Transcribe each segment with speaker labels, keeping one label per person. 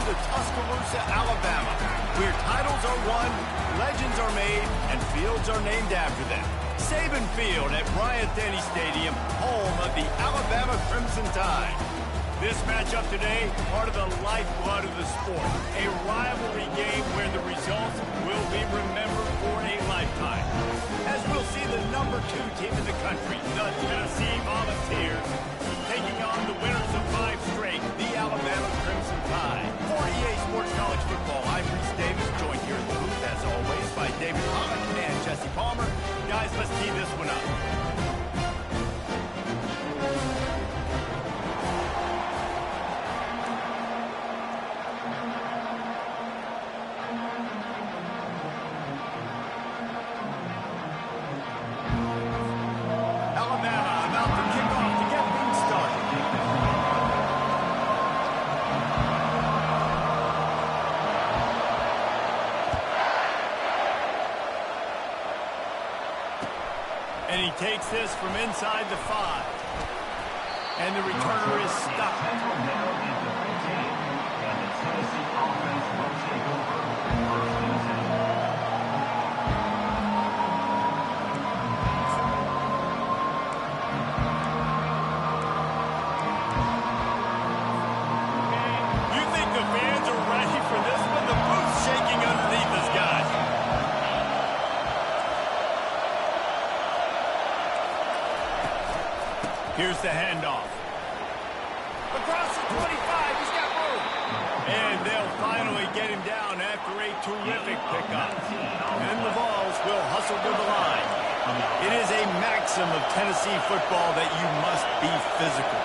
Speaker 1: to Tuscaloosa, Alabama, where titles are won, legends are made, and fields are named after them. Saban Field at Bryant-Denny Stadium, home of the Alabama Crimson Tide. This matchup today, part of the lifeblood of the sport. A rivalry game where the results will be remembered for a lifetime. As we'll see the number 2 team in the country, the Tennessee Volunteers, taking on the winners of 5 straight, the Alabama Crimson Tide. For EA Sports College Football, I'm Reese Davis, joined here in the booth, as always, by David Pollock and Jesse Palmer. Guys, let's tee this one up. And he takes this from inside the 5. And the returner is stopped. You think the fans are ready for this one? The booth's shaking underneath us, guys. Here's the handoff. Across the 25, he's got room. And they'll finally get him down after a terrific pickup. And the Vols will hustle to the line. It is a maxim of Tennessee football that you must be physical.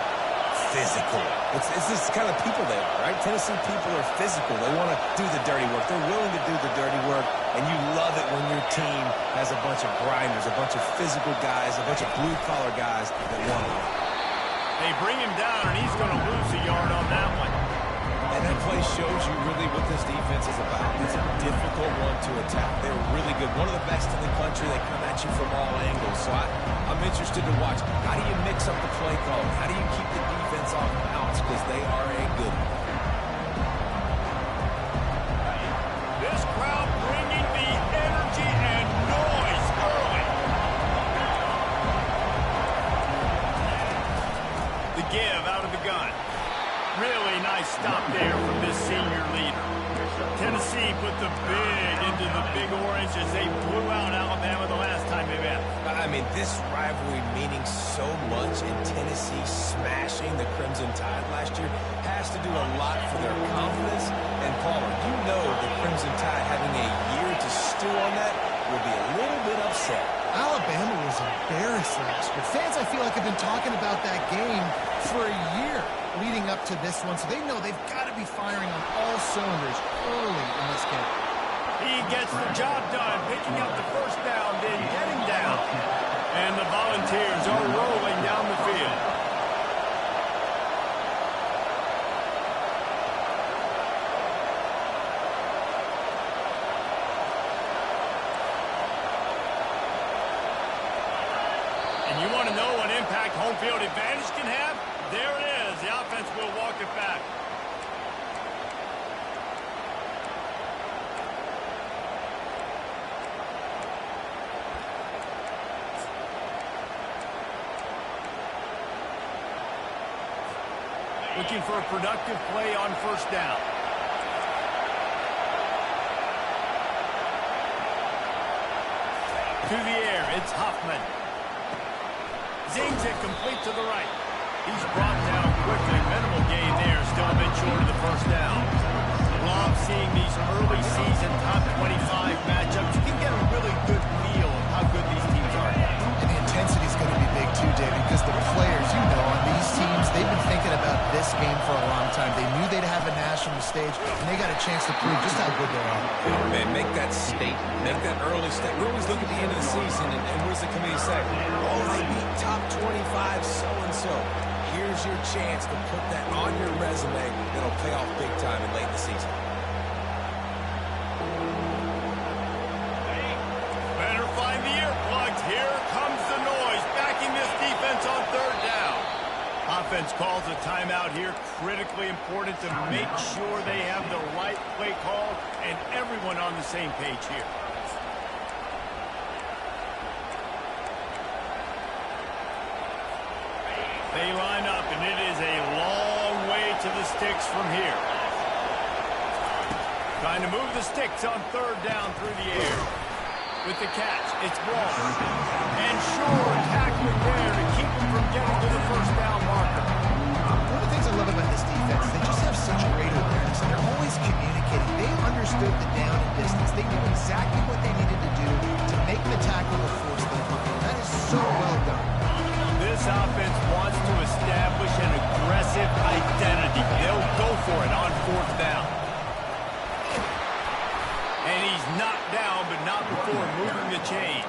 Speaker 2: Physical. It's this kind of people they are, right? Tennessee people are physical. They want to do the dirty work. They're willing to do the dirty work, and you love it when your team has a bunch of grinders, a bunch of physical guys, a bunch of blue-collar guys that want to win.
Speaker 1: They bring him down, and he's going to lose a yard on that one.
Speaker 2: And that play shows you really what this defense is about. It's a difficult one to attack. They're really good. One of the best in the country. They come at you from all angles. So I'm interested to watch. How do you mix up the play calling? How do you keep the defense off balance? Because they are a good one.
Speaker 1: This crowd bringing the energy and noise early. The give out of the gun. Really nice stop there from this senior leader. Tennessee put the big into the Big Orange as they blew out Alabama the last time they met.
Speaker 2: I mean, this rivalry meaning so much, and Tennessee smashing the Crimson Tide last year has to do a lot for their confidence. And, Palmer, you know the Crimson Tide having a year to stew on that will be a little bit upset.
Speaker 3: Alabama was embarrassed last year. Fans, I feel like, have been talking about that game for a year leading up to this one, so they know they've got to be firing on all cylinders early in this game.
Speaker 1: He gets the job done, picking up the first down, then getting down. And the Volunteers are rolling down the field. And you want to know what impact home field advantage can have? There it is. The offense will walk it back. Looking for a productive play on first down. To the air, it's Huffman. Zings it complete to the right. He's brought down quickly. Minimal gain there, still a bit short of the first down. Love seeing these early season top 25 matchups. You can get a really good feel of how good these teams are.
Speaker 3: And the intensity is going to be big too, David, because the players, you know, on these teams, they've been thinking about this game for a long time. They knew they'd have a national stage, and they got a chance to prove just how good they are.
Speaker 2: Man, make that statement. Make that early statement. We always look at the end of the season, and what does the committee say? Oh, they beat top 25 so-and-so. Here's your chance to put that on your resume that'll pay off big time in late in the season.
Speaker 1: Better find the earplugs. Here comes the noise, backing this defense on third down. Offense calls a timeout here. Critically important to make sure they have the right play call and everyone on the same page here. They line up, and it is a long way to the sticks from here. Trying to move the sticks on third down through the air. With the catch, it's Wall. And Shore tackling there to keep him from getting to the first down marker.
Speaker 3: One of the things I love about this defense, they just have such great awareness, and they're always communicating. They understood the down and distance. They knew exactly what they needed to do to make the tackle to force the punt. That is so well done.
Speaker 1: This offense wants to establish an aggressive identity. They'll go for it on fourth down. And he's knocked down, but not before moving the chains.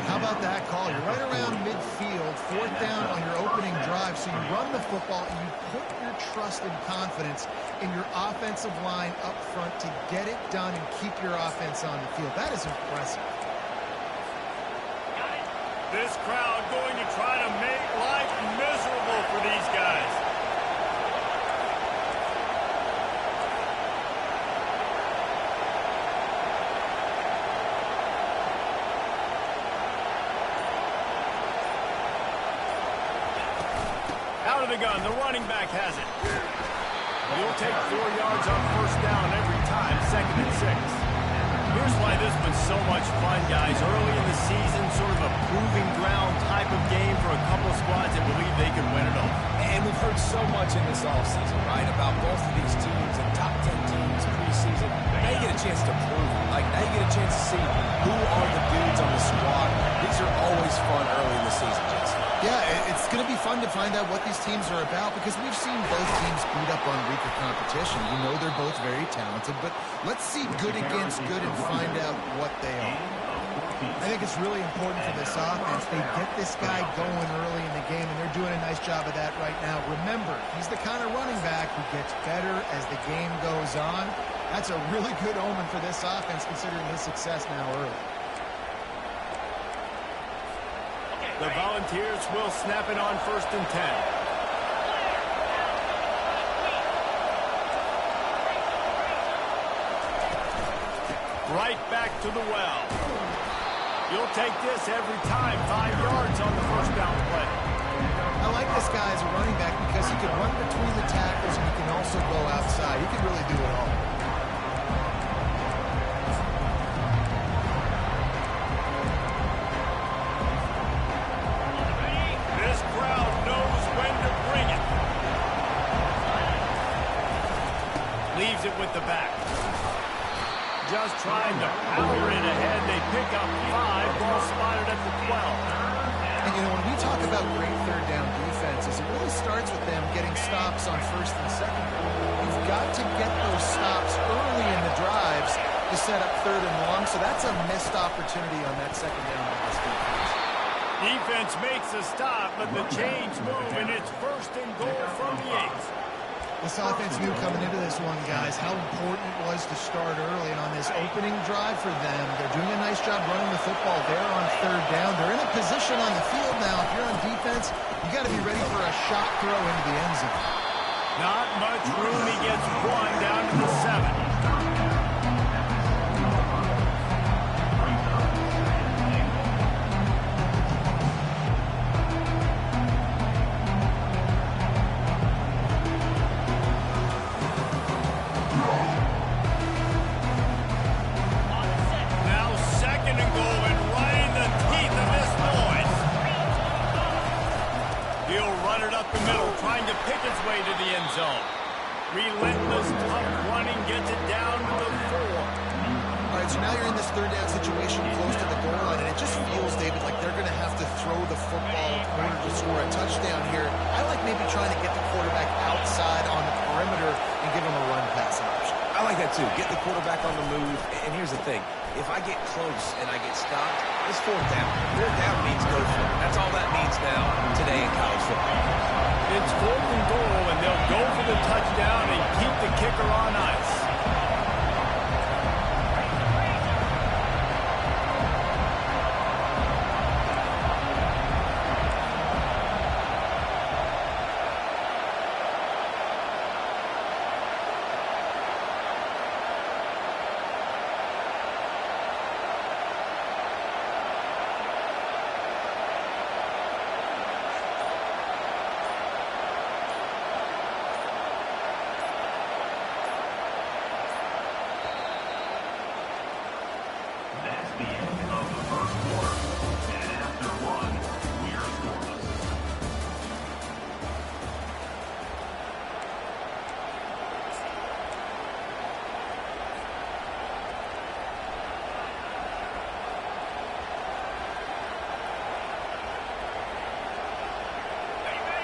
Speaker 3: How about that call? You're right around midfield, fourth down on your opening drive, so you run the football and you put your trust and confidence in your offensive line up front to get it done and keep your offense on the field. That is impressive.
Speaker 1: This crowd going to try to make life miserable for these guys. Out of the gun, the running back has it. He'll take 4 yards on first down every time, 2nd and 6. Here's why this was so much fun, guys. Early in the season, sort of a proving ground type of game for a couple squads that believe they can win it all.
Speaker 2: And we've heard so much in this offseason, right, about both of these teams and top 10 teams preseason. Now you get a chance to prove it. Like, now you get a chance to see who are the dudes on the squad. These are always fun early in the season, Jason.
Speaker 3: Yeah, it's going to be fun to find out what these teams are about because we've seen both teams beat up on weaker competition. We know they're both very talented, but let's see good against good and find out what they are. I think it's really important for this offense. They get this guy going early in the game, and they're doing a nice job of that right now. Remember, he's the kind of running back who gets better as the game goes on. That's a really good omen for this offense considering his success now early.
Speaker 1: The Volunteers will snap it on 1st and 10. Right back to the well. You'll take this every time. 5 yards on the first down play.
Speaker 3: I like this guy as a running back because he can run between the tackles and he can also go outside. He can really do it all.
Speaker 1: Leaves it with the back. Just trying to power it ahead. They pick up 5. Ball spotted at the 12.
Speaker 3: And, you know, when we talk about great third down defenses, it really starts with them getting stops on 1st and 2nd. You've got to get those stops early in the drives to set up 3rd and long, so that's a missed opportunity on that 2nd down by this defense.
Speaker 1: Defense makes a stop, but the chains move, and it's 1st and goal from the 8.
Speaker 3: This offense knew coming into this one, guys, how important it was to start early. And on this opening drive for them, they're doing a nice job running the football there on 3rd down. They're in a position on the field now. If you're on defense, you got to be ready for a shot throw into the end zone.
Speaker 1: Not much room. He gets 1 down to the 7. Relentless, tough running, gets it down to the 4.
Speaker 3: All right, so now you're in this 3rd down situation close to the goal line, and it just feels, David, like they're going to have to throw the football in order to score a touchdown here. I like maybe trying to get the quarterback outside on the perimeter and give him a run passing option.
Speaker 2: I like that too. Get the quarterback on the move. And here's the thing. If I get close and I get stopped, it's 4th down. 4th down means go for it. That's all that means now today in college football.
Speaker 1: It's 4th and goal, and they'll go for the touchdown and keep the kicker on ice.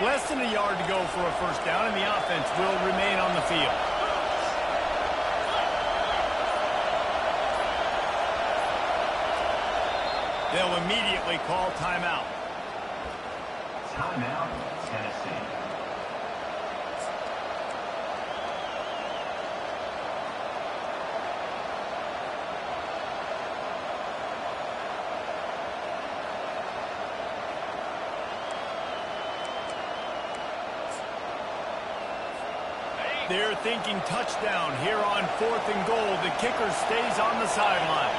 Speaker 1: Less than a yard to go for a first down, and the offense will remain on the field. They'll immediately call timeout.
Speaker 4: Timeout, Tennessee.
Speaker 1: They're thinking touchdown here on 4th and goal. The kicker stays on the sideline.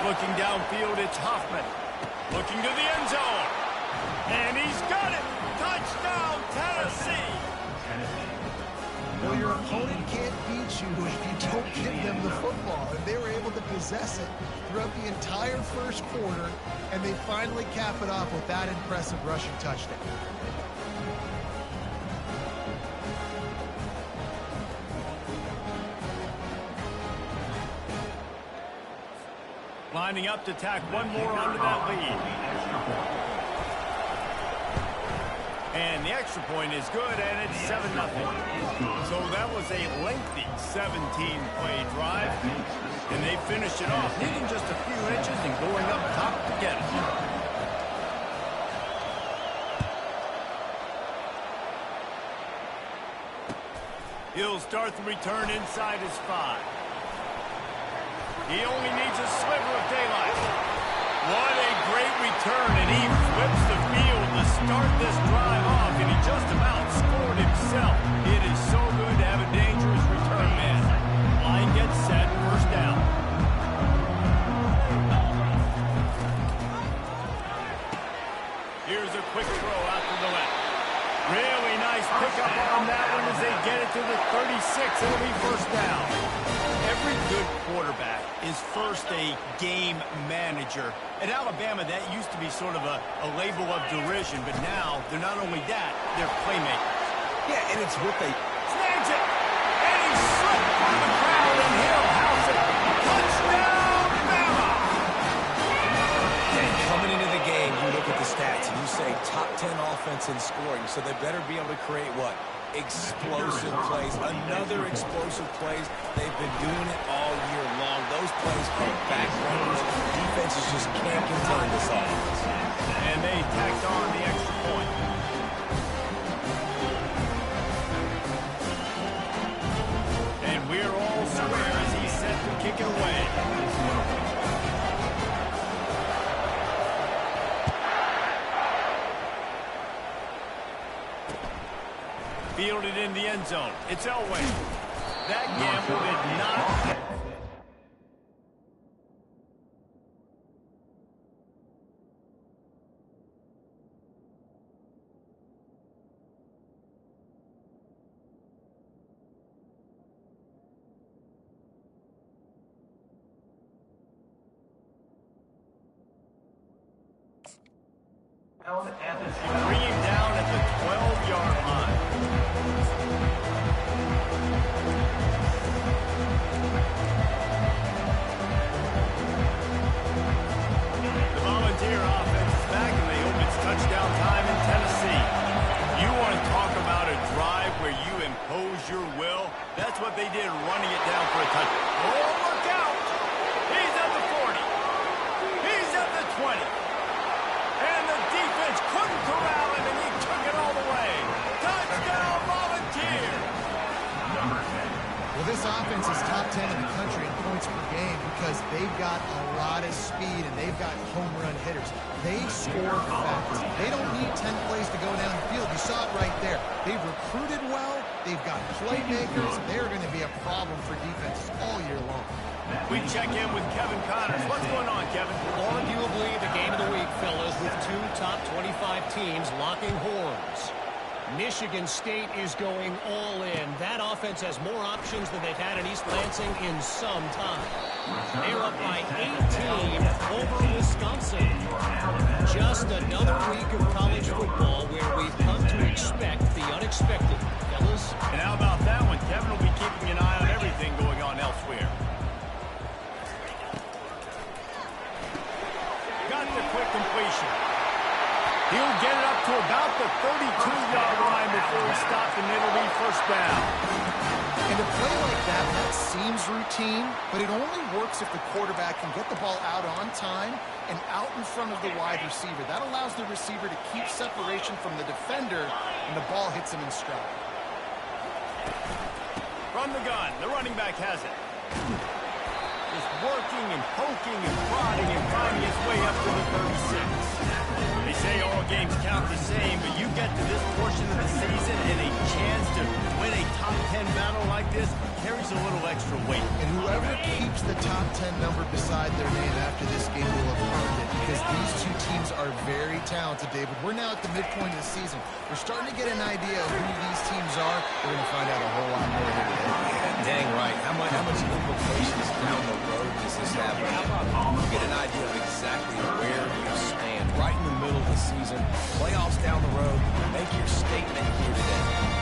Speaker 1: Looking downfield, it's Hoffman. Looking to the end zone. And he's got it. Touchdown, Tennessee.
Speaker 3: Well, your opponent can't beat you if you don't give them the football. And they were able to possess it throughout the entire first quarter, and they finally cap it off with that impressive rushing touchdown.
Speaker 1: Lining up to tack one more onto that lead. And the extra point is good, and it's 7-0. So that was a lengthy 17-play drive, and they finished it off, needing just a few inches and going up top to get it. He'll start the return inside his 5. He only needs a sliver of daylight. What a great return, and he flips the field to start this drive off, and he just about scored himself. It is so good to have a dangerous return man. Line gets set, first down. Here's a quick throw out to the left. Really nice pickup on that one as they get it to the 36. It'll be first down. Every good quarterback is first a game manager. At Alabama, that used to be sort of a label of derision, but now they're not only that, they're playmakers.
Speaker 2: Yeah, and it's what they...
Speaker 1: Snags it! And he slipped on the crowd, and he'll house it. Touchdown, Bama!
Speaker 2: And coming into the game, you look at the stats, and you say top 10 offense in scoring, so they better be able to create what? Explosive plays. Another explosive plays. They've been doing it all year long. Those plays are backbreakers. Defenses just can't contain this offense.
Speaker 1: And they tacked on the extra point. And we're all square as he's set to kick it away. Fielded in the end zone. It's Elway. That gamble did not... Bring him down at the 12-yard line. The Volunteer offense is back, and they hope it's touchdown time in Tennessee. You want to talk about a drive where you impose your will? That's what they did, running it down for a touchdown. Oh, look out! He's at the 40. He's at the 20. And the defense couldn't corral him, and he took it all the way. Touchdown, Volunteer!
Speaker 3: Well, this offense is top 10 in the country in points per game because they've got a lot of speed and they've got home run hitters. They score fast. They don't need 10 plays to go down the field. You saw it right there. They've recruited well. They've got playmakers. They're going to be a problem for defenses all year long.
Speaker 1: We check in with Kevin Connors. What's going on, Kevin?
Speaker 5: Arguably the game of the week, fellas, with two top 25 teams locking horns. Michigan State is going all in. That offense has more options than they've had in East Lansing in some time. They're up by 18 over Wisconsin. Just another week of college football where we've come to expect the unexpected, fellas.
Speaker 1: And how about that one? Kevin will be keeping an eye on everything going on elsewhere. Got the quick completion. down.
Speaker 3: And a play like that seems routine, but it only works if the quarterback can get the ball out on time and out in front of the wide receiver. That allows the receiver to keep separation from the defender, and the ball hits him in stride.
Speaker 1: From the gun, the running back has it. Just working and poking and prodding and finding its way up to the 36. They say all games count the same, but you get to this portion of the season and a chance to win a top 10 battle like this carries a little extra weight.
Speaker 3: And whoever keeps the top 10 number beside their name after this game will have earned it, because these two teams are very talented, David. We're now at the midpoint of the season. We're starting to get an idea of who these teams are. We're going to find out a whole lot more here today.
Speaker 2: Yeah, dang right. How much implications down the road does this have? How about you get an idea of exactly where you stand right in the middle of the season, playoffs down the road, make your statement here today.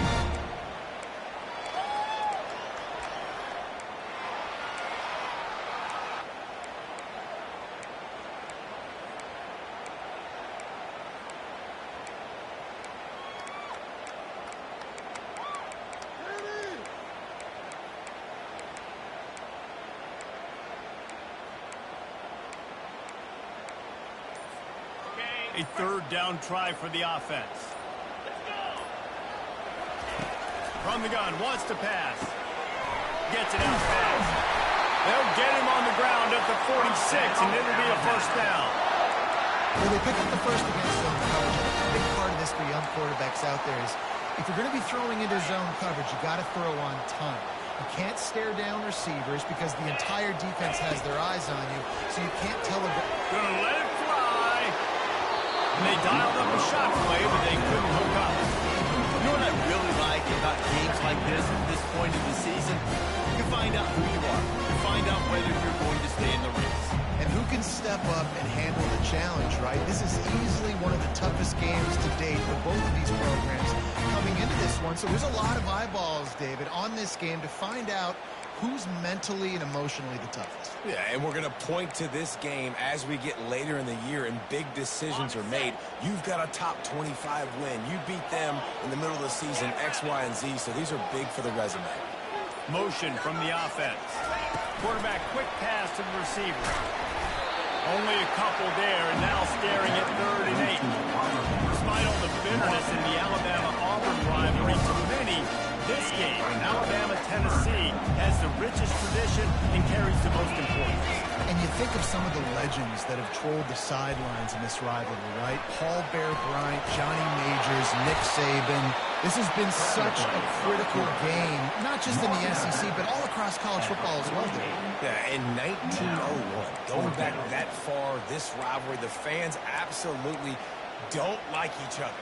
Speaker 1: A third down try for the offense. From the gun, wants to pass. Gets it out fast. They'll get him on the ground at the 46, and it'll be a first down.
Speaker 3: When they pick up the first against zone coverage, a big part of this for young quarterbacks out there is if you're going to be throwing into zone coverage, you got to throw on time. You can't stare down receivers because the entire defense has their eyes on you, so you can't tell them.
Speaker 1: Gonna let it fly. And they dialed up a shot play, but they couldn't hook up. You know what I really like about games like this at this point in the season? You find out who you are. You find out whether you're going to stay in the race.
Speaker 3: And who can step up and handle the challenge, right? This is easily one of the toughest games to date for both of these programs coming into this one. So there's a lot of eyeballs, David, on this game to find out who's mentally and emotionally the toughest.
Speaker 2: Yeah, and we're going to point to this game as we get later in the year and big decisions are made. You've got a top 25 win. You beat them in the middle of the season, X, Y, and Z, so these are big for the resume.
Speaker 1: Motion from the offense. Quarterback quick pass to the receiver. Only a couple there, and now staring at 3rd and 8. Despite all the bitterness in the Alabama-Auburn rivalry, to many, this game, Alabama-Tennessee, has the richest tradition and carries the most importance.
Speaker 3: And you think of some of the legends that have trolled the sidelines in this rivalry, right? Paul Bear Bryant, Johnny Majors, Nick Saban. This has been such a critical game, not just in the SEC, but all across college football as well, David.
Speaker 2: Yeah, in 1901, going back that far, this rivalry, the fans absolutely don't like each other.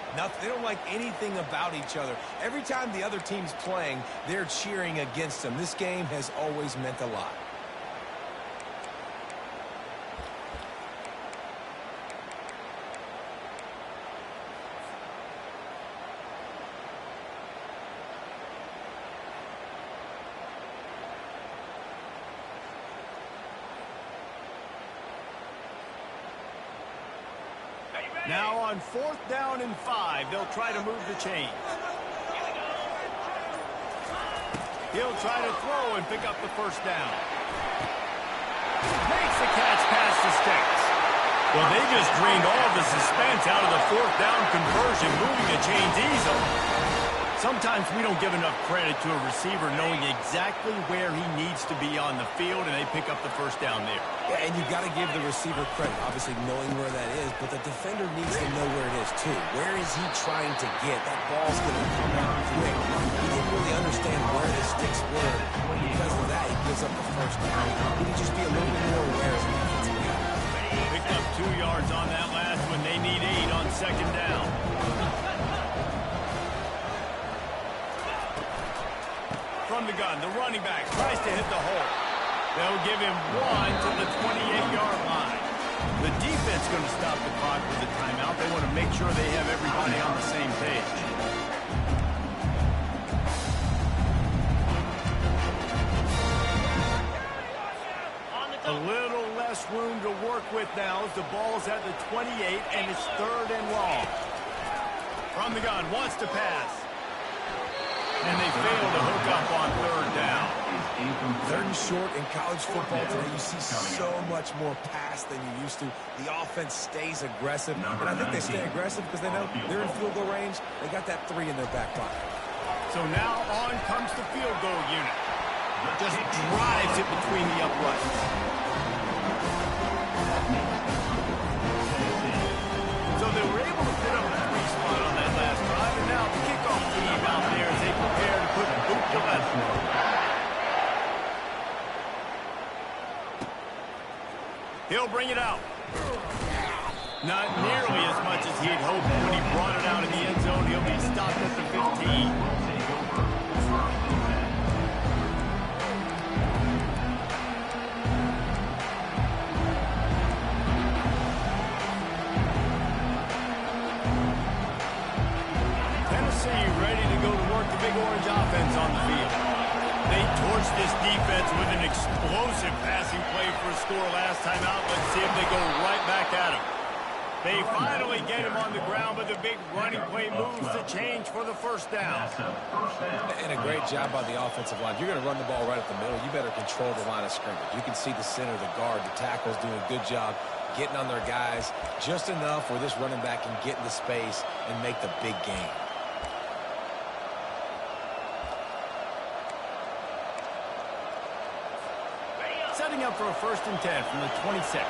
Speaker 2: They don't like anything about each other. Every time the other team's playing, they're cheering against them. This game has always meant a lot.
Speaker 1: Now on 4th down and 5, they'll try to move the chains. He'll try to throw and pick up the first down. Makes the catch past the sticks. Well, they just drained all the suspense out of the 4th down conversion, moving the chains easily. Sometimes we don't give enough credit to a receiver knowing exactly where he needs to be on the field, and they pick up the first down there.
Speaker 2: Yeah, and you've got to give the receiver credit, obviously knowing where that is, but the defender needs to know where it is too. Where is he trying to get? That ball's going to come out quick. He didn't really understand where the sticks were. Because of that, he gives up the first down. He could just be a little bit more aware as an offensive guy.
Speaker 1: Picked up 2 yards on that last one. They need 8 on 2nd down. From the gun, the running back tries to hit the hole. They'll give him 1 to the 28-yard line. The defense going to stop the clock with a timeout. They want to make sure they have everybody on the same page. A little less room to work with now as the ball's at the 28, and it's 3rd and long. From the gun, wants to pass. And they fail to hook up on third down.
Speaker 2: Third and short in college football today, you see so much more pass than you used to. The offense stays aggressive, and I think they stay aggressive because they know they're in field goal range. They got that 3 in their back pocket.
Speaker 1: So now on comes the field goal unit. Just drives it between the uprights. So they were able to put up a 3 spot on that last drive, and now the kickoff team out there as they prepare to put boot to leather. He'll bring it out. Not nearly as much as he had hoped when he brought it out in the end zone. He'll be stopped at the 15. Tennessee ready to go to work the Big Orange offense on the field. They torched this defense with an explosive passing play for a score last time out. Let's see if they go right back at him. They finally get him on the ground, but the big running play moves the change for the first down.
Speaker 2: And a great job by the offensive line. If you're going to run the ball right up the middle, you better control the line of scrimmage. You can see the center, the guard, the tackles doing a good job getting on their guys just enough where this running back can get into space and make the big game.
Speaker 1: Setting up for a 1st and 10 from the 26.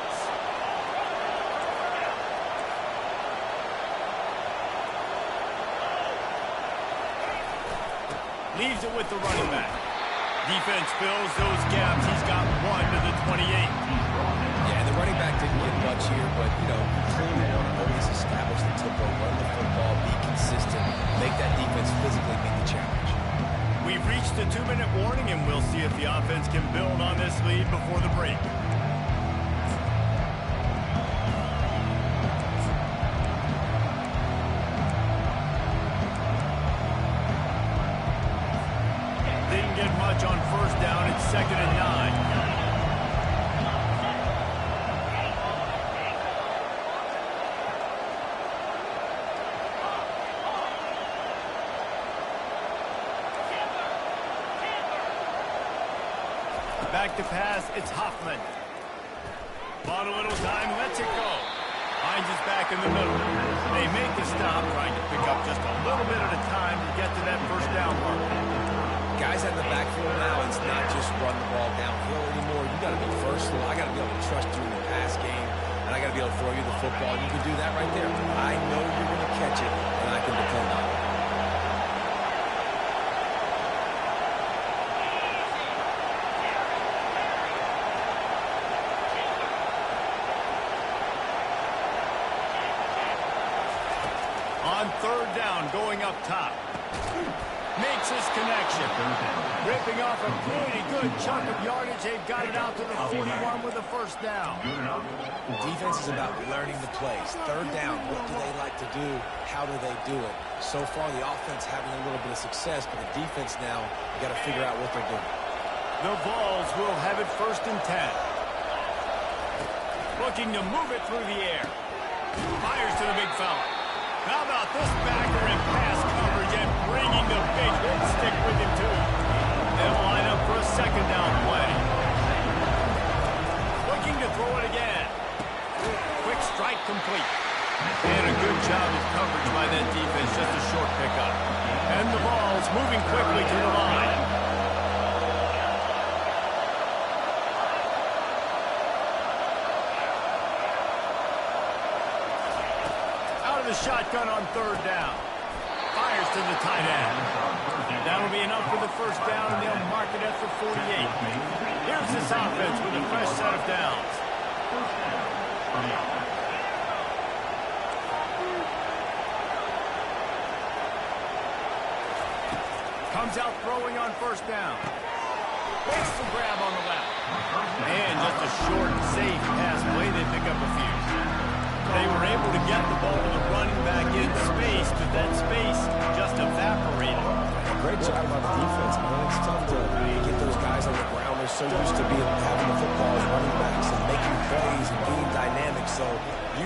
Speaker 1: Leaves it with the running back. Defense fills those gaps. He's got 1 to the 28.
Speaker 2: Yeah, the running back didn't get much here, but, you know, you clearly want to always establish the tempo, run the football, be consistent, make that defense physically meet the challenge.
Speaker 1: We've reached the 2-minute warning, and we'll see if the offense can build on this lead before the break. Didn't get much on 1st down. It's 2nd and 9. Back to pass, it's Hoffman. Bought a little time, lets it go. Finds his back in the middle. They make the stop, trying to pick up just a little bit at a time to get to that 1st down mark.
Speaker 2: Guys at the backfield now, it's not just run the ball downhill anymore. You got to be versatile. I got to be able to trust you in the pass game, and I got to be able to throw you the football. And you can do that right there. I know you're going to catch it, and I can depend on it.
Speaker 1: On 3rd down, going up top. Makes his connection. Ripping off a pretty good chunk of yardage. They've got it out to the 41 with a 1st down.
Speaker 2: Defense is about learning the plays. 3rd down, what do they like to do? How do they do it? So far, the offense having a little bit of success, but the defense now, you got to figure out what they're doing.
Speaker 1: The Vols will have it 1st and 10. Looking to move it through the air. Fires to the big fella. How about this backer in pass coverage and bringing the big hit stick with him, too. They'll line up for a 2nd down play. Looking to throw it again. Quick strike complete. And a good job of coverage by that defense. Just a short pickup. And the ball's moving quickly to the line. The shotgun on 3rd down. Fires to the tight end. That'll be enough for the 1st down, and they'll mark it at the 48. Here's this offense with a fresh set of downs. Comes out throwing on 1st down. Makes the grab on the left. And just a short, safe pass play. They pick up a few. They were able to get the ball to the running back in space, but that space just evaporated.
Speaker 2: Great job by the defense, man. It's tough to get those guys on the ground. They're so used to having the football as running backs and making plays and being dynamic. So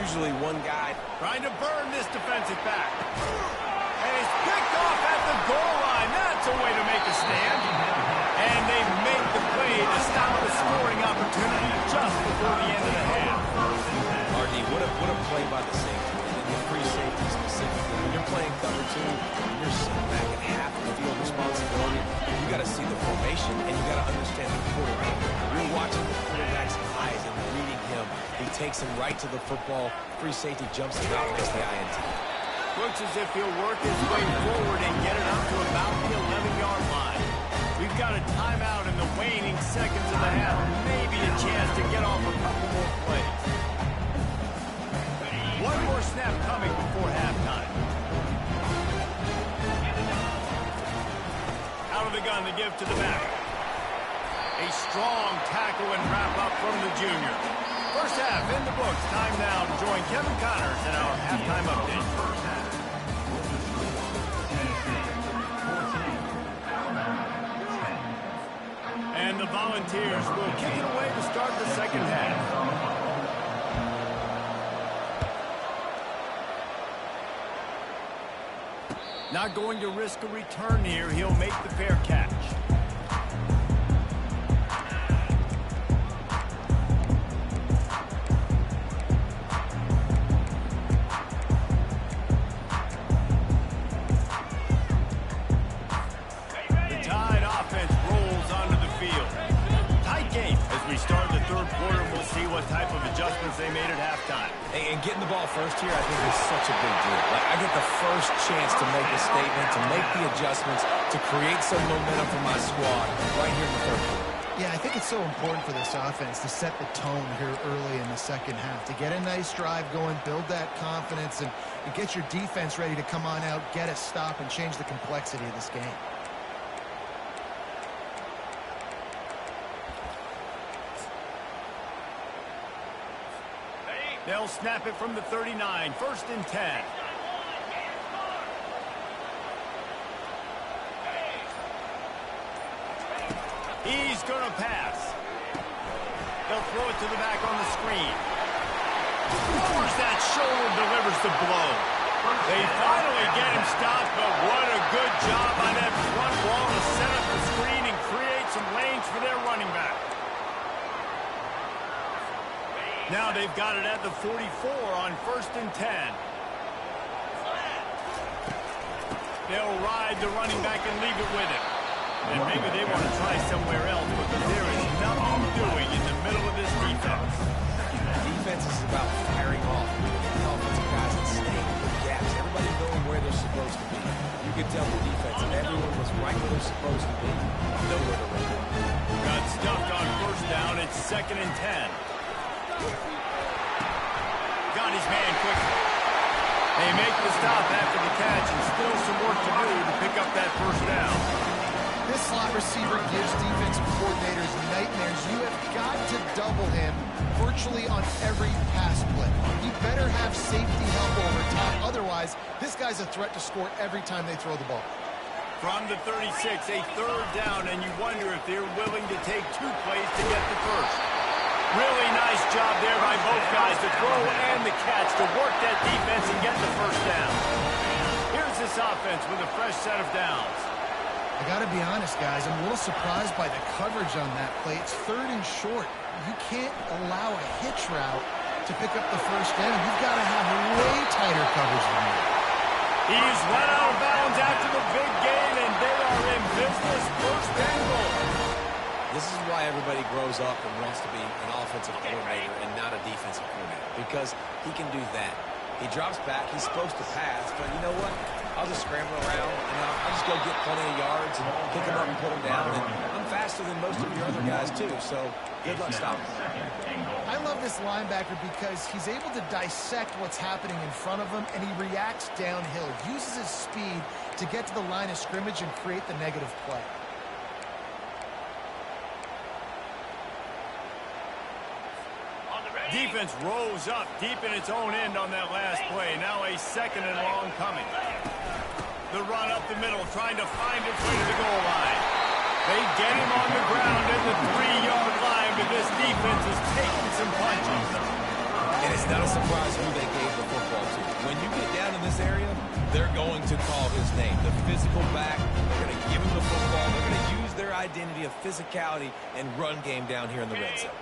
Speaker 2: usually one guy
Speaker 1: trying to burn this defensive back. And he's picked off at the goal line. That's a way before the end of the half.
Speaker 2: RD, what a play by the safety, and the free safety specifically. When you're playing cover two, you're sitting back at half the field responsibility. You got to see the formation, and you got to understand the quarterback. You're watching the quarterback's eyes and reading him. He takes him right to the football. Free safety jumps him out, makes the INT.
Speaker 1: Looks as if he'll work his way forward and get it up to about the 11-yard line. We've got a timeout in the waning seconds of the half. Maybe a chance to get off a couple more plays. One more snap coming before halftime. Out of the gun to give to the back. A strong tackle and wrap-up from the junior. First half in the books. Time now to join Kevin Connors in our halftime update. And the Volunteers will kick it away to start the second half. Not going to risk a return here. He'll make the fair catch. They made at halftime.
Speaker 2: And getting the ball first here, I think, is such a big deal. Like, I get the first chance to make a statement, to make the adjustments, to create some momentum for my squad right here in the third quarter.
Speaker 3: Yeah, I think it's so important for this offense to set the tone here early in the second half, to get a nice drive going, build that confidence, and get your defense ready to come on out, get a stop, and change the complexity of this game.
Speaker 1: They'll snap it from the 39, 1st and 10. He's going to pass. They'll throw it to the back on the screen. Lowers that shoulder, delivers the blow. They finally get him stopped, but what a good job on that front wall to set up the screen and create some lanes for their running back. Now they've got it at the 44 on 1st and 10. They'll ride the running back and leave it with him. And maybe they want to try somewhere else because there is nothing doing in the middle of this defense.
Speaker 2: Defense is about firing off. The offensive guys and staying in the gaps. Everybody knowing where they're supposed to be. You can tell the defense, everyone was right where they're supposed to be. Nowhere to run.
Speaker 1: Got stuffed on 1st down. It's 2nd and 10. Got his man quickly. They make the stop after the catch and still some work to do to pick up that 1st down.
Speaker 3: This slot receiver gives defensive coordinators nightmares. You have got to double him virtually on every pass play. You better have safety help over top. Otherwise, this guy's a threat to score every time they throw the ball.
Speaker 1: From the 36, a 3rd down, and you wonder if they're willing to take 2 plays to get the 1st. Really nice job there by both guys, the throw and the catch, to work that defense and get the 1st down. Here's this offense with a fresh set of downs.
Speaker 3: I got to be honest, guys, I'm a little surprised by the coverage on that play. It's 3rd and short. You can't allow a hitch route to pick up the 1st down. You've got to have way tighter coverage than that.
Speaker 1: He's run out of bounds after the big game, and they are in business. 1st and goal.
Speaker 2: This is why everybody grows up and wants to be an offensive coordinator and not a defensive coordinator, because he can do that. He drops back. He's supposed to pass, but you know what? I'll just scramble around, and I'll just go get plenty of yards and pick him up and put him down. And I'm faster than most of your other guys, too, so good luck stopping.
Speaker 3: I love this linebacker because he's able to dissect what's happening in front of him, and he reacts downhill, uses his speed to get to the line of scrimmage and create the negative play.
Speaker 1: Defense rose up deep in its own end on that last play. Now a 2nd and long coming. The run up the middle, trying to find its way to the goal line. They get him on the ground at the 3-yard line, but this defense is taking some punches.
Speaker 2: And it's not a surprise who they gave the football to. When you get down in this area, they're going to call his name. The physical back, they're going to give him the football. They're going to use their identity of physicality and run game down here in the red zone.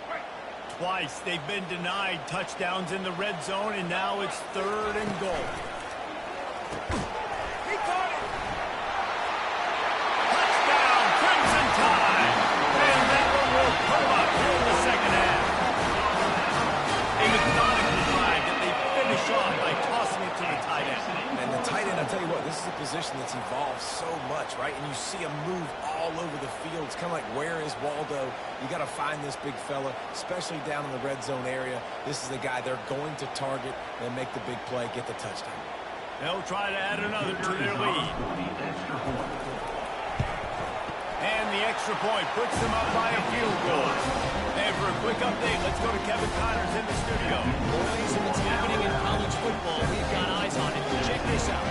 Speaker 1: Twice they've been denied touchdowns in the red zone, and now it's 3rd and goal. He caught it! Touchdown, Crimson Tide! And that one will come up here in the second half. A methodical drive that they finish off by tossing it to the tight end.
Speaker 2: And the tight end, I'll tell you what, this is a position that's evolved so much, right? And you see him move all over the field. It's kind of like, where is Waldo? You got to find this big fella, especially down in the red zone area. This is the guy they're going to target and make the big play, get the touchdown.
Speaker 1: They'll try to add another to their lead. And the extra point puts them up by a field goal. And for a quick update, let's go to Kevin Connors in the studio.
Speaker 5: Boys, if it's happening in college football, we've got eyes on it. Check this out.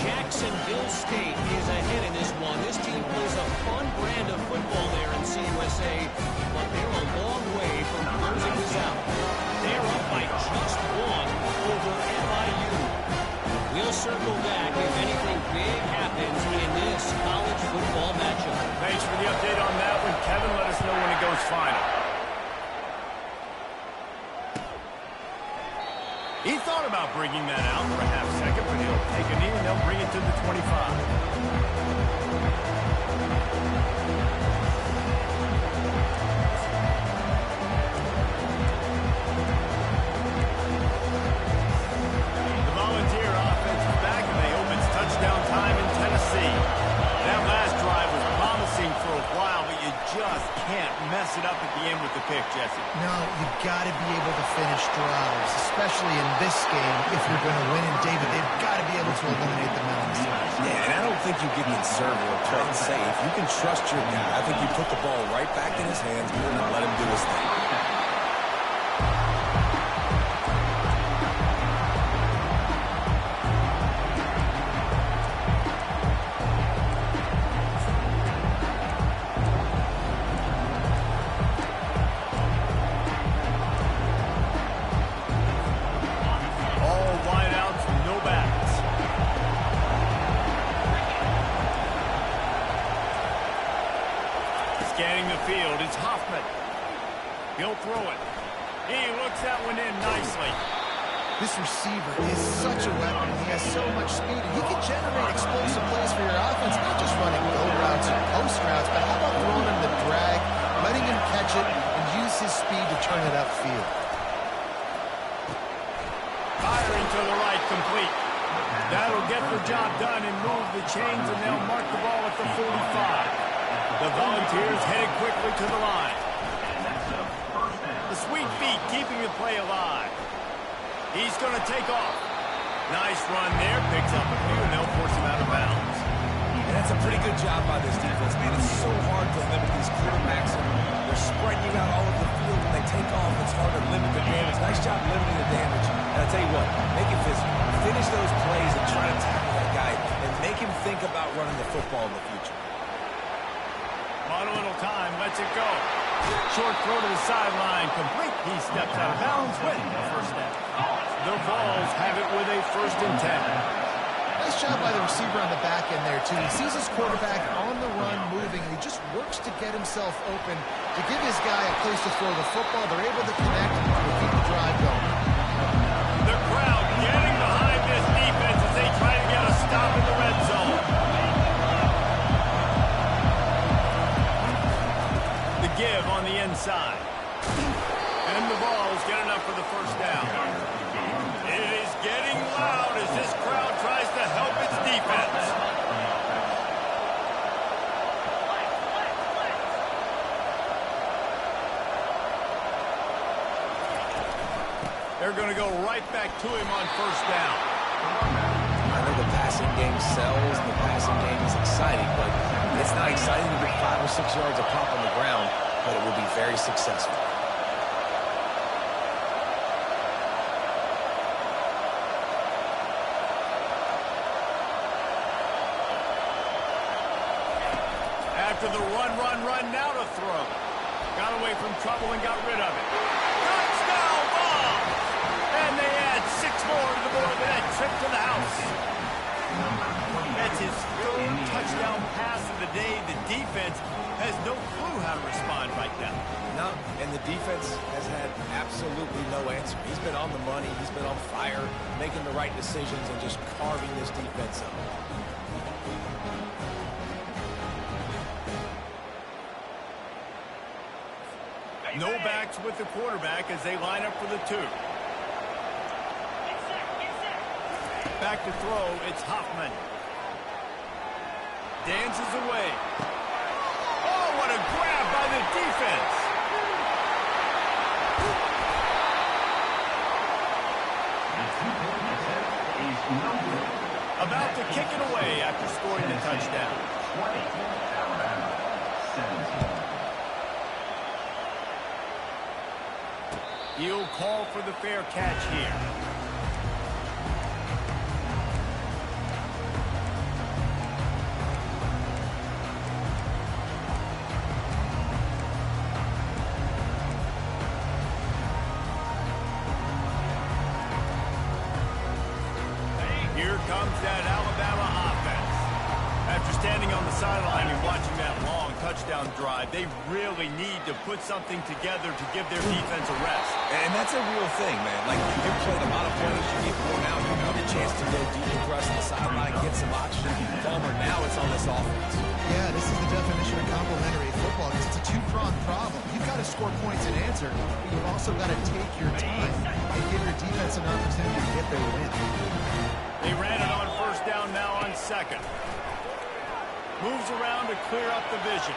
Speaker 5: Jacksonville State is ahead in this one. This team plays a fun brand of football there in CUSA, but they're a long way from closing this out. They're up by just 1 over FIU. We'll circle back if anything big happens in this college football matchup.
Speaker 1: Thanks for the update on that one, Kevin. Let us know when it goes final. He thought about bringing that out for a half second, but he'll take a knee and they'll bring it to the 25. The Volunteer offense is back, and they hope it's touchdown time in Tennessee. That last drive was promising for a while, but you just can't mess it up at the end with the pick, Jesse.
Speaker 3: No, you've got to be able to finish drives, especially in this game. If you're going to win, and David, they've got to be able to eliminate the mountains.
Speaker 2: Yeah, and I don't think you get conservative or play it safe. You can trust your guy. I think you put the ball right back in his hands and let him do his thing.
Speaker 1: Scanning the field, it's Hoffman. He'll throw it. He looks that one in nicely.
Speaker 3: This receiver is such a weapon. He has so much speed. He can generate explosive plays for your offense, not just running go routes or post routes, but how about throwing him the drag, letting him catch it, and use his speed to turn it upfield.
Speaker 1: Firing to the right, complete. That'll get the job done and move the chains, and they'll mark the ball at the 45. The Volunteers headed quickly to the line. The sweet feet keeping the play alive. He's going to take off. Nice run there. Picks up a few, and they'll force him out of bounds.
Speaker 2: And that's a pretty good job by this defense, man. It's so hard to limit these quarterbacks. They're spreading you out all over the field. When they take off, it's hard to limit the damage. Nice job limiting the damage. And I'll tell you what, make it physical. Finish those plays and try to tackle that guy and make him think about running the football in the future.
Speaker 1: On a little time, lets it go. Short throw to the sideline, complete. He steps out of bounds with the first down. The Vols have it with a 1st and 10.
Speaker 3: Nice job by the receiver on the back end there, too. He sees his quarterback on the run moving, and he just works to get himself open to give his guy a place to throw the football. They're able to connect and keep the drive going.
Speaker 1: The crowd getting behind this defense as they try to get a stop in the red zone. Give on the inside. And the Vols get enough for the first down. It is getting loud as this crowd tries to help its defense. They're going to go right back to him on 1st down.
Speaker 2: I know the passing game sells, the passing game is exciting, but it's not exciting to get 5 or 6 yards of pop on the ground, but it will be very successful.
Speaker 1: After the run, now to throw. Got away from trouble and got rid of it. Touchdown ball! And they add 6 more to the board with that trip to the house. That's his 3rd touchdown pass of the day. The defense defense has no clue how to respond right now.
Speaker 2: No, and the defense has had absolutely no answer. He's been on the money. He's been on fire, making the right decisions and just carving this defense up.
Speaker 1: No backs with the quarterback as they line up for the 2. Back to throw, it's Hoffman. Dances away. Oh, what a grab by the defense. About to kick it away after scoring the touchdown. He'll call for the fair catch here. Here comes that Alabama offense. After standing on the sideline and watching that long touchdown drive, they really need to put something together to give their defense a rest.
Speaker 2: And that's a real thing, man. Like, you've played a lot of plays, you get worn out, you have a chance to go deep and press the sideline, get some oxygen. Palmer, now it's on this offense.
Speaker 3: Yeah, this is the definition of complementary football because it's a two-pronged problem. You've got to score points and answer, but you've also got to take your time and give your defense an opportunity to get their win.
Speaker 1: They ran it on first down, now on second. Moves around to clear up the vision.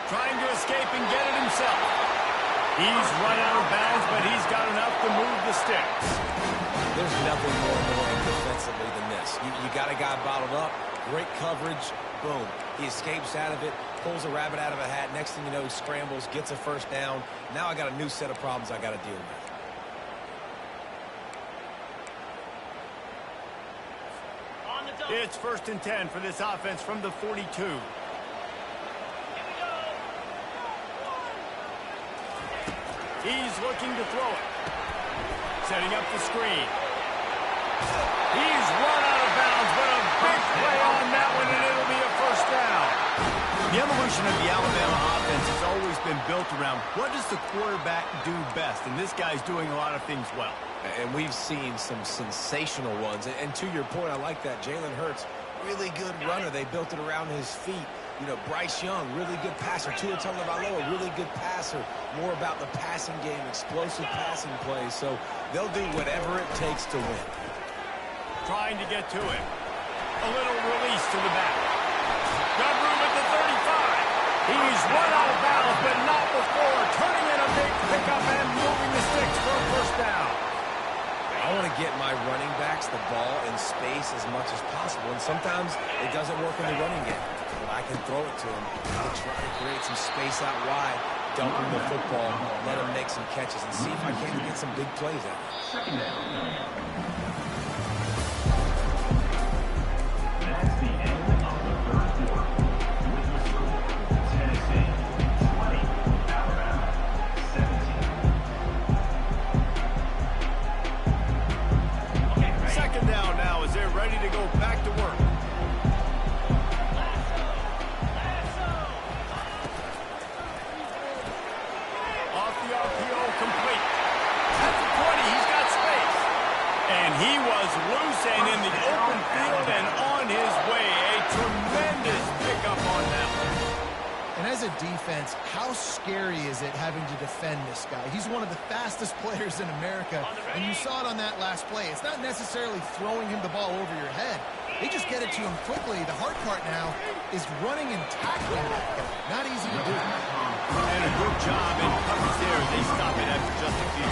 Speaker 1: Trying to escape and get it himself. He's run out of bounds, but he's got enough to move the sticks.
Speaker 2: There's nothing more annoying defensively than this. You got a guy bottled up, great coverage, boom. He escapes out of it, pulls a rabbit out of a hat. Next thing you know, he scrambles, gets a first down. Now I got a new set of problems I got to deal with.
Speaker 1: It's 1st and 10 for this offense from the 42. He's looking to throw it. Setting up the screen. He's run out of bounds, but a big play on that one, and it'll be a first down. The evolution of the Alabama offense has always been built around what does the quarterback do best, and this guy's doing a lot of things well.
Speaker 2: And we've seen some sensational ones. And to your point, I like that. Jalen Hurts, really good runner. They built it around his feet. You know, Bryce Young, really good passer. Tua Tagovailoa, really good passer. More about the passing game, explosive passing plays. So they'll do whatever it takes to win.
Speaker 1: Trying to get to it. A little release to the back. Got room at the 35. He's run out of bounds, but not before. Turning in a big pickup and moving the sticks for a first down.
Speaker 2: I want to get my running backs the ball in space as much as possible, and sometimes it doesn't work in the running game. But I can throw it to him. I can try to create some space out wide, dump him the football, let him make some catches, and see if I can't get some big plays out of it.
Speaker 4: Second down. That's the end of the third quarter. With the score, Tennessee 20, Alabama 17.
Speaker 1: Second down now as they're ready to go back to work. Off the RPO, complete. At the 20, he's got space. And he was loose and in the open field and on his way. A tremendous pickup on that one.
Speaker 3: And as a defense, how scary is it having to defend this guy? He's one of the fastest players in America, and you saw it on that last play. It's not necessarily throwing him the ball over your head. They just get it to him quickly. The hard part now is running and tackling that guy. Not easy to do.
Speaker 1: And a good job in coverage there. They stop it after just a few.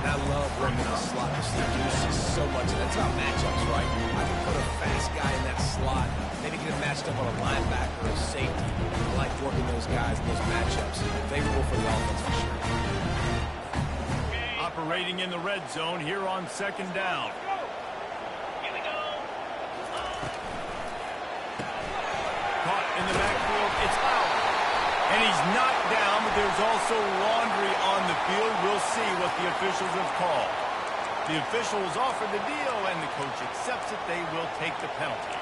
Speaker 2: And I love working the slot. He uses so much, and that's about matchups, right? I can put a fast guy in that slot, maybe get him matched up on a linebacker or a safety. I like working those guys in those matchups. Favorable for the offense for sure.
Speaker 1: Operating in the red zone here on second down. Caught in the backfield, it's out. And he's knocked down, but there's also laundry on the field. We'll see what the officials have called. The officials offer the deal, and the coach accepts it. They will take the penalty.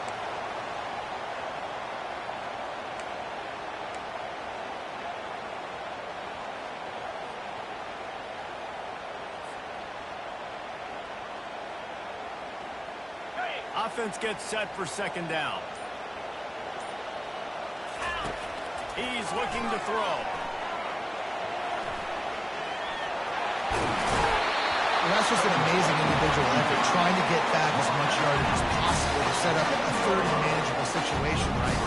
Speaker 1: offense gets set for second down. He's looking to throw.
Speaker 3: Well, that's just an amazing individual effort, trying to get back as much yardage as possible to set up a third and manageable situation, right?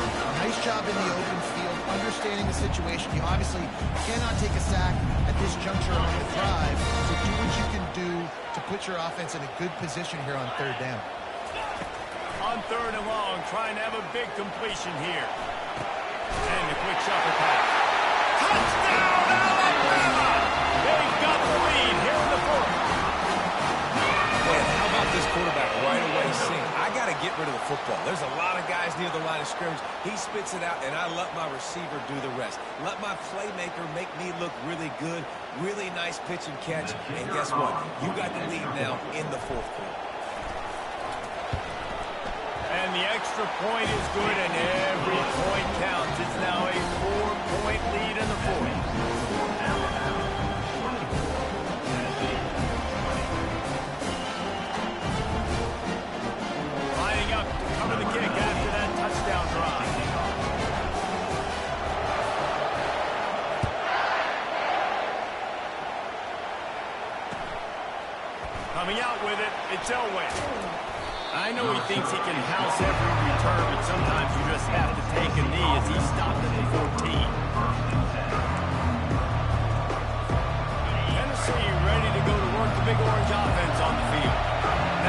Speaker 3: Nice job in the open field, understanding the situation. You obviously cannot take a sack at this juncture on the drive, so do what you can do to put your offense in a good position here on third down.
Speaker 1: On third and long, trying to have a big completion here. And a quick shuffle pass. Touchdown, Alabama! They've got the lead here in the fourth.
Speaker 2: Man, how about this quarterback right away seeing, I got to get rid of the football. There's a lot of guys near the line of scrimmage. He spits it out, and I let my receiver do the rest. Let my playmaker make me look really good. Really nice pitch and catch. And guess what? You got the lead now in the fourth quarter.
Speaker 1: And the extra point is good, and every point counts. It's now a 4-point lead in the fourth. Lining up to cover the kick after that touchdown drive. Coming out with it, it's Elway. I know he thinks he can house every return, but sometimes you just have to take a knee as he stopped at the 14. Tennessee ready to go to work the Big Orange offense on the field.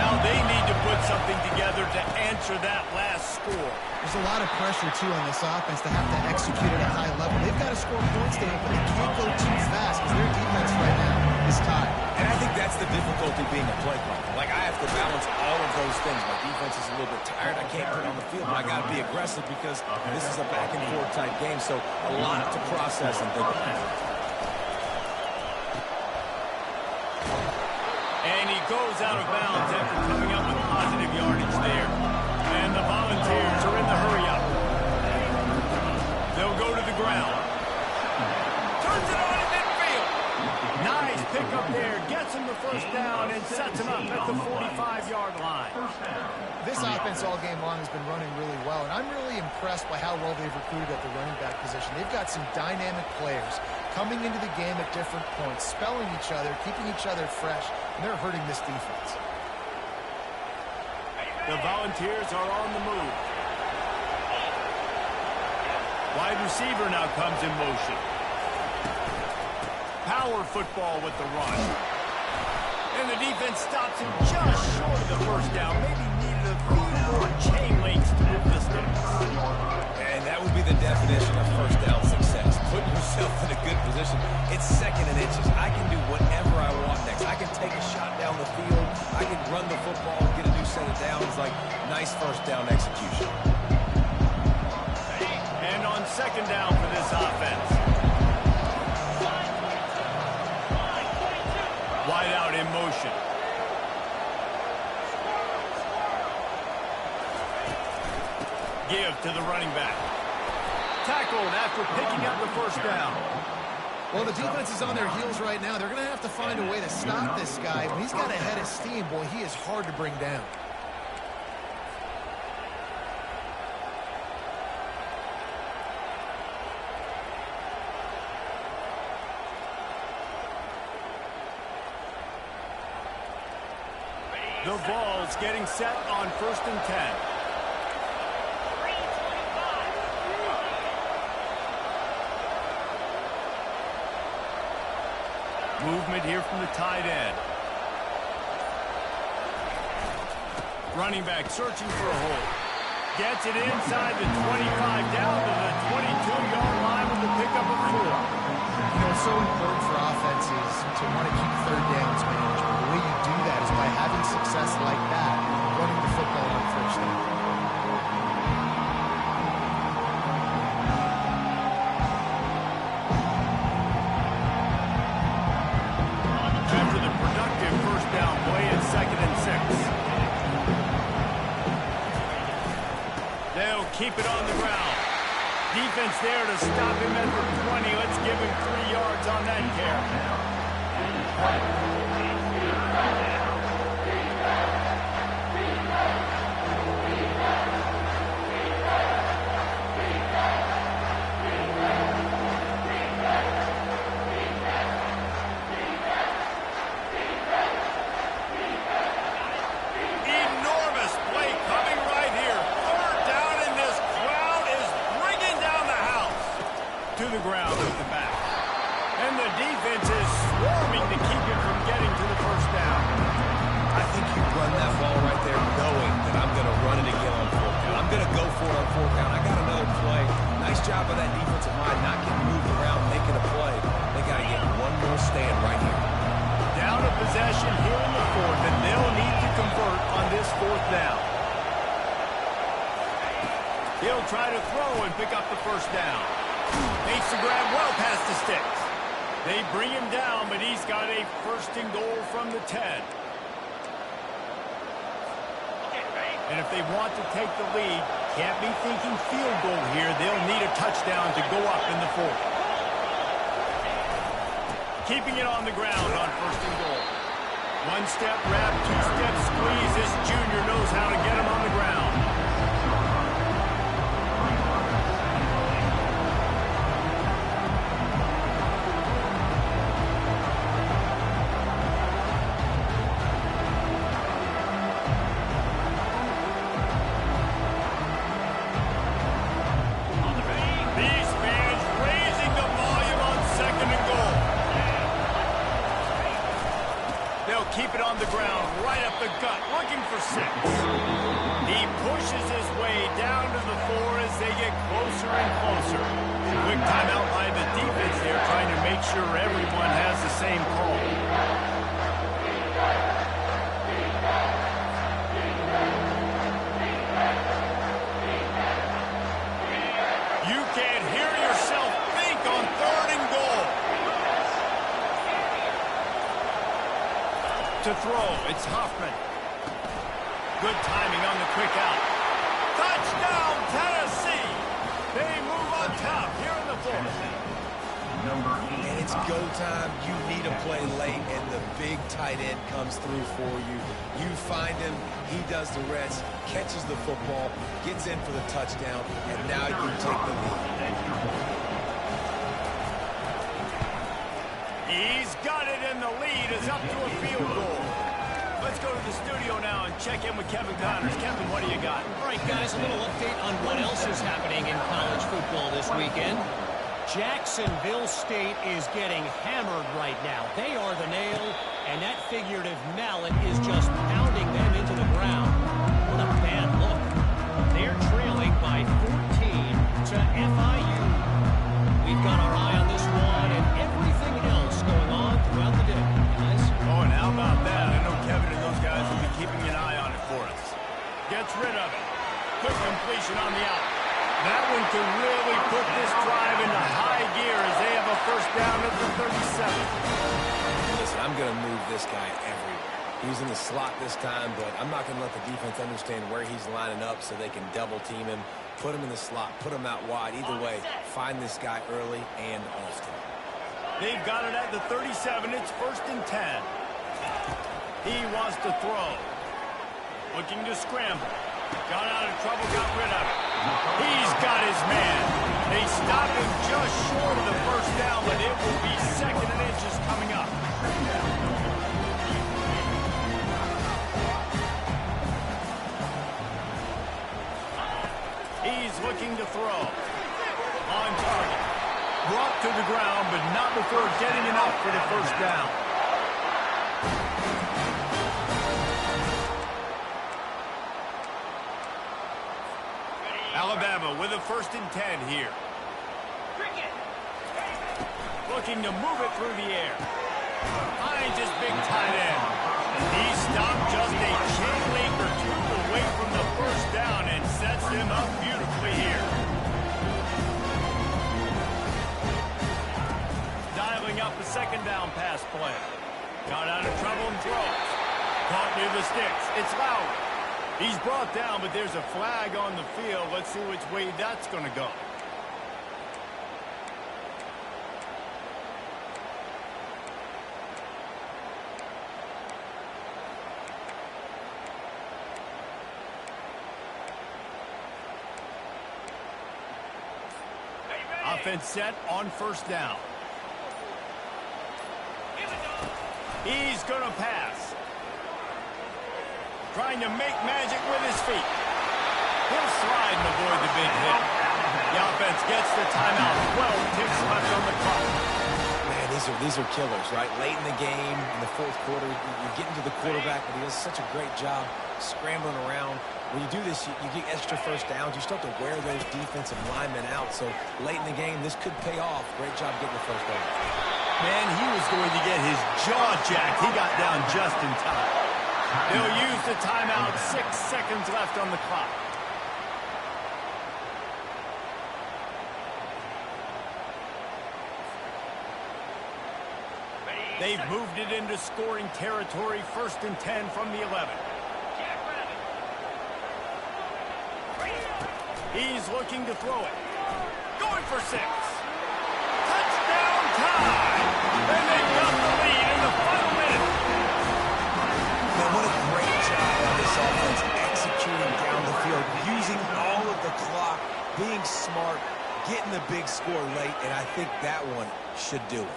Speaker 1: Now they need to put something together to answer that last score.
Speaker 3: There's a lot of pressure, too, on this offense to have to execute at a high level. They've got to score points today, but they can't go too fast because their defense right now is tied.
Speaker 2: And I think that's the difficulty being a play caller. Like, I have to balance all of those things. My defense is a little bit tired. I can't put it on the field, but I got to be aggressive because this is a back-and-forth type game, so a lot to process and think about.
Speaker 1: And he goes out of bounds after coming up with positive yardage there. And the Volunteers are in the hurry-up. They'll go to the ground. Turns it on in midfield. Nice pickup there. Gets him the first down and sets him up at the 45-yard line.
Speaker 3: This offense all game long has been running really well, and I'm really impressed by how well they've recruited at the running back position. They've got some dynamic players coming into the game at different points, spelling each other, keeping each other fresh, and they're hurting this defense.
Speaker 1: The Volunteers are on the move. Wide receiver now comes in motion. Power football with the run. And the defense stops him just short of the first down. Maybe needed a few more chain links to move the sticks.
Speaker 2: And that would be the definition of first down success. Put yourself in a good position. It's second and inches. I can do whatever I want next. I can take a shot down the field. I can run the football, get a new set of downs. Like, nice first down execution.
Speaker 1: And on second down for this offense. Wide out in motion. Give to the running back. Tackled after picking up the first down.
Speaker 3: Well, the defense is on their heels right now. They're going to have to find a way to stop this guy. When he's got a head of steam, boy, he is hard to bring down.
Speaker 1: The ball's getting set on 1st and 10. Movement here from the tight end. Running back searching for a hole. Gets it inside the 25, down to the 22-yard line with the pickup of 4.
Speaker 3: You know, it's so important for offenses to want to keep third downs manageable. The way you do that is by having success like that, running the football on first down.
Speaker 1: After the productive first down play, it's 2nd and 6. They'll keep it on the ground. Defense there to stop him at the 20. Let's give him 3 yards on that carry. to the ground with the back. And the defense is swarming to keep him from getting to the first down.
Speaker 2: I think you run that ball right there knowing that I'm going to run it again on fourth down. I'm going to go for it on fourth down. I got another play. Nice job by that defensive line not getting moved around, making a play. They got to get one more stand right here.
Speaker 1: Down a possession here in the fourth, and they'll need to convert on this fourth down. He'll try to throw and pick up the first down. Makes the grab well past the sticks. They bring him down, but he's got a first and goal from the 10. And if they want to take the lead, can't be thinking field goal here. They'll need a touchdown to go up in the fourth. Keeping it on the ground on first and goal. One-step wrap, two-step squeeze. This junior knows how to get him on the ground. Keep it on the ground, right up the gut, looking for 6. He pushes his way down to the 4 as they get closer and closer. Quick timeout by the defense there, trying to make sure everyone has the same call. You can't hear yourself think on 3rd and goal. To throw, it's Hoffman. Good timing on the quick out. Touchdown, Tennessee! They move on top here in the fourth.
Speaker 2: And it's go time. You need a play late, and the big tight end comes through for you. You find him, he does the rest, catches the football, gets in for the touchdown, and now you take the lead.
Speaker 1: He's got it, and the lead is up to a field goal. Let's go to the studio now and check in with Kevin Connors. Kevin, what do you got?
Speaker 5: All right, guys, a little update on what else is happening in college football this weekend. Jacksonville State is getting hammered right now. They are the nail, and that figurative mallet is just pounding them into the ground. What a bad look. They're trailing by 14 to FIU. We've got our eye on this one and everything else going on throughout the day, guys.
Speaker 1: Oh, and how about that? I know Kevin and those guys will be keeping an eye on it for us. Gets rid of it. Quick completion on the out. That one can really put this drive into high gear as they have a first down at the 37.
Speaker 2: Listen, I'm going to move this guy everywhere. He's in the slot this time, but I'm not going to let the defense understand where he's lining up so they can double team him, put him in the slot, put him out wide. Either way, find this guy early and often.
Speaker 1: They've got it at the 37. It's 1st and 10. He wants to throw. Looking to scramble. Got out of trouble, got rid of it. He's got his man. They stop him just short of the first down, but it will be 2nd and inches coming up. He's looking to throw. On target. Brought to the ground, but not before getting enough for the first down. Alabama with a 1st and 10 here. Looking to move it through the air. Finds his big tight end. He stopped just a chain link or 2 away from the first down and sets him up beautifully here. Dialing up the 2nd down pass play. Got out of trouble and throws. Caught near the sticks. It's Lowry. He's brought down, but there's a flag on the field. Let's see which way that's going to go. Offense set on 1st down. He's going to pass. Trying to make magic with his feet. He'll slide and avoid the big hit. The offense gets the timeout. 12 ticks left on the clock.
Speaker 2: Man, these are killers, right? Late in the game, in the fourth quarter, you're getting to the quarterback, but he does such a great job scrambling around. When you do this, you get extra first downs. You start to wear those defensive linemen out. So late in the game, this could pay off. Great job getting the first down.
Speaker 1: Man, he was going to get his jaw jacked. He got down just in time. They'll use the timeout. 6 seconds left on the clock. They've moved it into scoring territory. 1st and 10 from the 11. He's looking to throw it. Going for 6. Touchdown time! And they've got the lead in the final minute.
Speaker 2: Man, what a great job by this offense executing down the field, using all of the clock, being smart, getting the big score late, and I think that one should do it.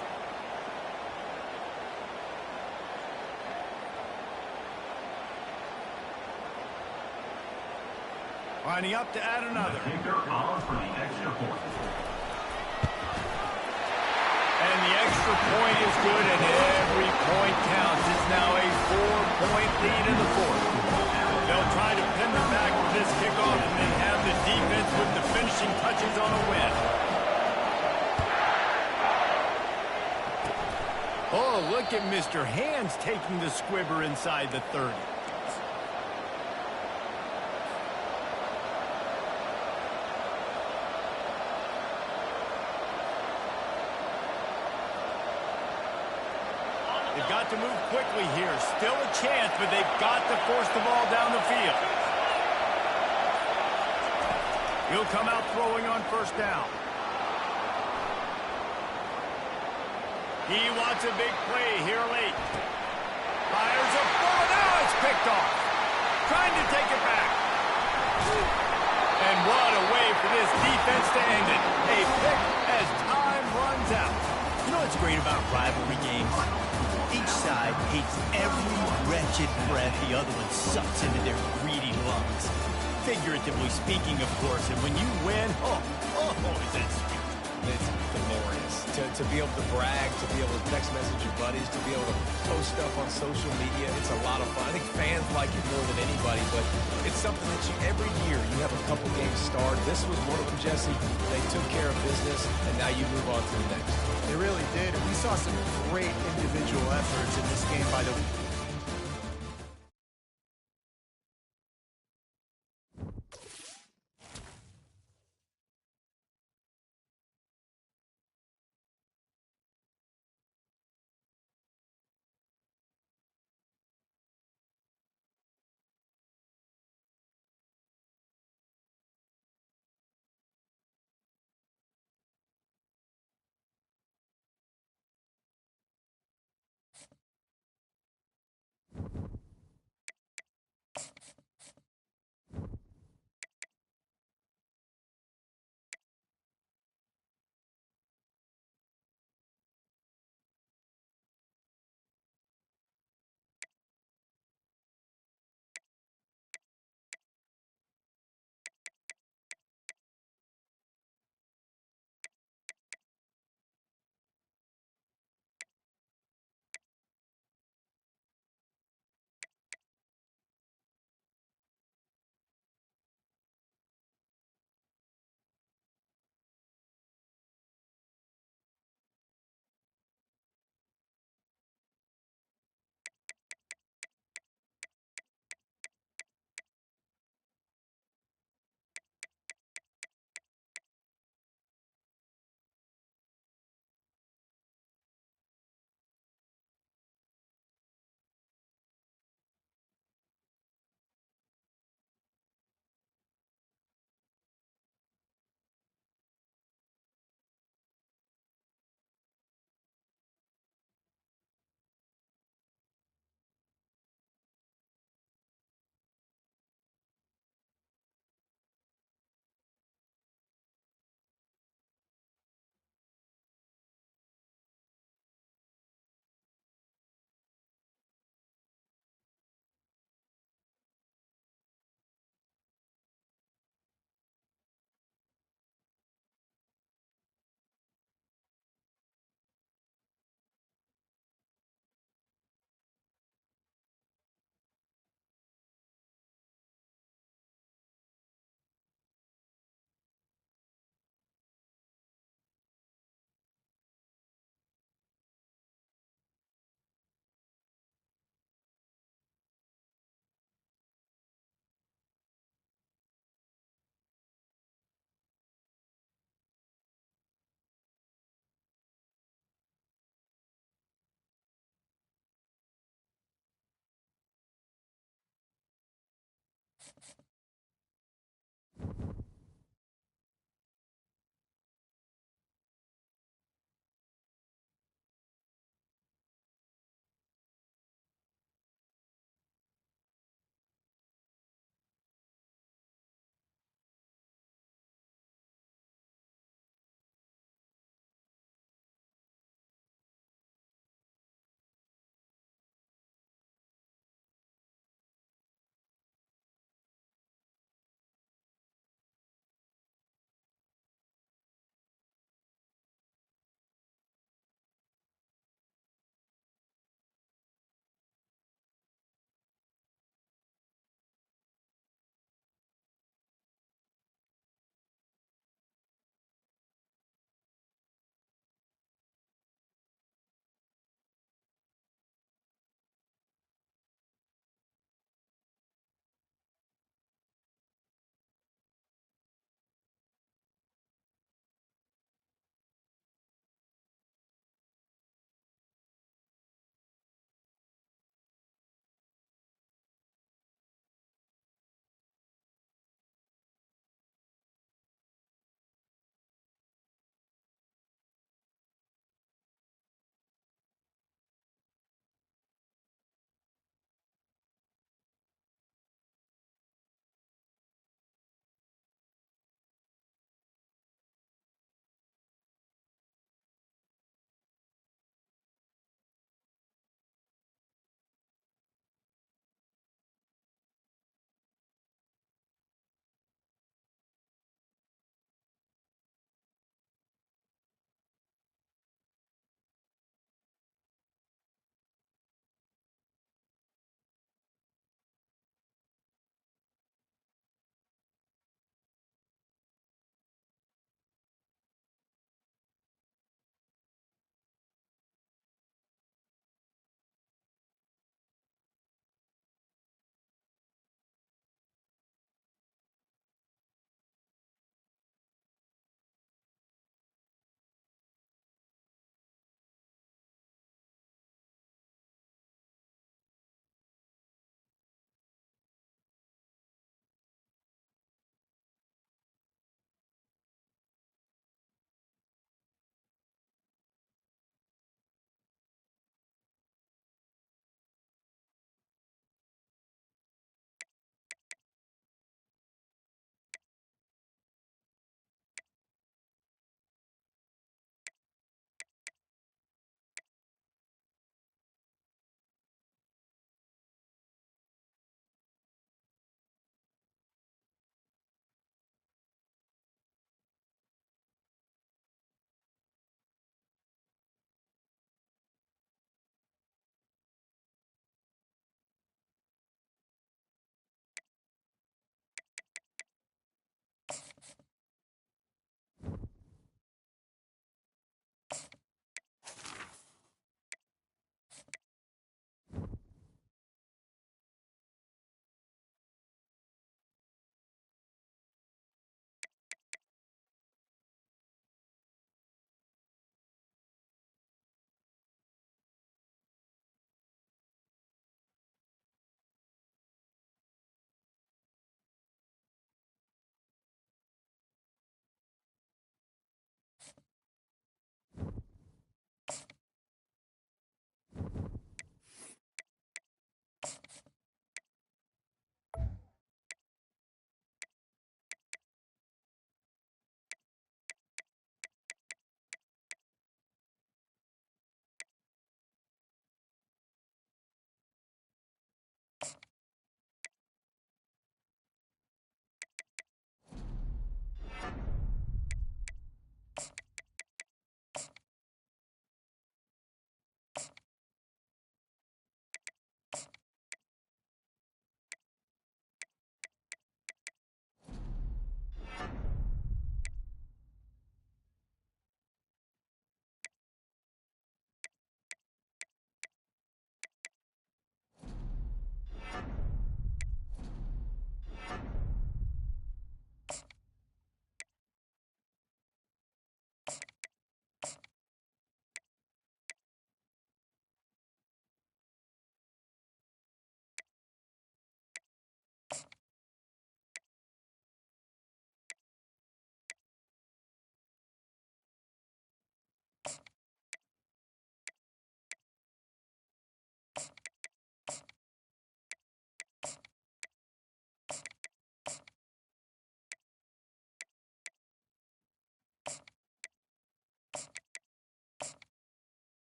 Speaker 1: Lining up to add another.
Speaker 4: Kicker on for the extra point.
Speaker 1: And the extra point is good, and every point counts. It's now a 4-point lead in the fourth. They'll try to pin them back with this kickoff, and they have the defense with the finishing touches on a win. Oh, look at Mr. Hands taking the squibber inside the 30. They've got to move quickly here. Still a chance, but they've got to force the ball down the field. He'll come out throwing on 1st down. He wants a big play here late. Fires a ball. Now it's picked off. Trying to take it back. And what a way for this defense to end it. A pick as time runs out. You know what's great about rivalry games? Each side hates every wretched breath the other one sucks into their greedy lungs. Figuratively speaking, of course, and when you win, is it sweet.
Speaker 2: It's glorious. To be able to brag, to be able to text message your buddies, to be able to post stuff on social media, it's a lot of fun. I think fans like it more than anybody, but it's something that every year you have a couple games start. This was one of them, Jesse. They took care of business, and now you move on to the next.
Speaker 3: They really did, and we saw some great individual efforts in this game by the